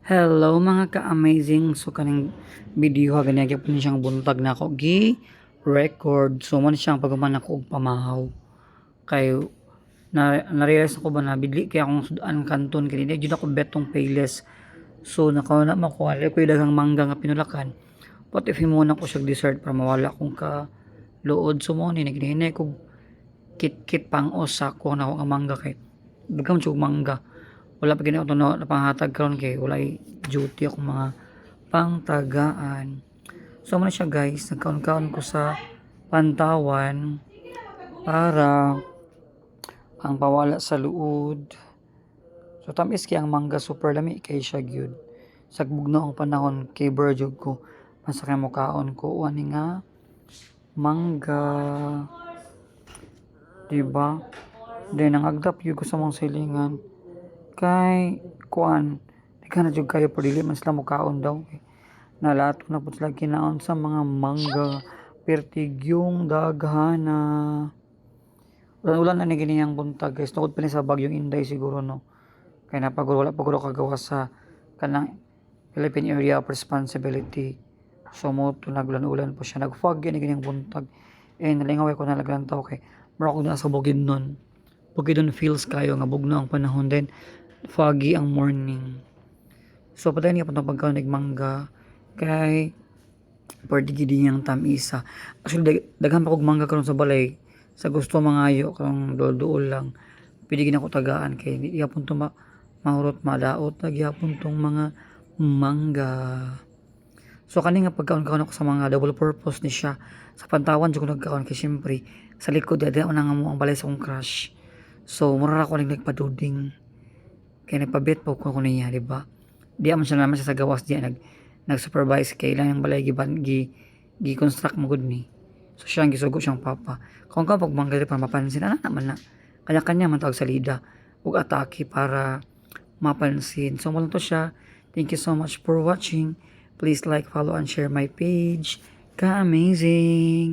Hello mga ka-amazing. So kaning video ha ganyan gyud siyang buntag na ako gi record. So man siyang paghuman ako og pamahaw. Kay na-realize ko ba na bidli kay akong sudan kanton kay di jud ako betong payless. So nakauna makuha ko daghang mangga nga pinulakan. What if himuna ko siya dessert para mawala akong ka luod. So mo ni naghinay ko kit-kit pang usa ko na ako nga mangga kay daghang jud mangga. Wala pa gini ako na panghatag karon kay walay duty akong mga pangtagaan. So muna siya guys, nagkaon-kaon ko sa Pantawan para ang pawala sa luod. So tamis kay ang mangga super lami kay siya gyud. Sagbog na ang panahon kay burjog ko. Masakay mo kaon ko ani nga mangga. Diba? Then nangagdap yun ko sa mga silingan. Kay kuan di ka na jud kayo pero dili man sila mukaon daw nalato na pud sila kinaon sa mga mangga pertigyong daghana ulan na ni gini ang buntag guys tungod pa ni sa bagyong Inday siguro no kay napaguro wala paguro kagawa sa kanang Philippine Area of Responsibility so mo to naglan-ulan po siya nagfog gini gini ang buntag nalingaw ko nalaglan taw kay mura ko na sa Bukidnon feels kayo nga bugno ang panahon din foggy ang morning. So patay niya pag pagkaon mangga kay pwede gid niyang tamisa. Actually daghan pa kog mangga karon sa balay sa gusto mangayo kung duol lang. Pwede gid ako tagaan kay di gyapon to mahurot madaot gyapon tong mga mangga. So kani nga pagkaon-kaon ako sa mga double purpose ni siya. Sa Pantawan jud ko nagkaon kay syempre sa likod dada na nga mo ang balay sa akong crush. So mura ako nagpaduding kaya nagpabit po ko niya, di ba? Di man siya naman siya sa gawas diya nag-supervise kay ilang yung balay gi-construct mo gud ni. So siya ang gisugo siyang papa. Kung ka pagmanggali para mapansin ana naman na kanya-kanya man tawag salida ug atake para mapansin. So mo to siya. Thank you so much for watching. Please like, follow and share my page. Ka-amazing.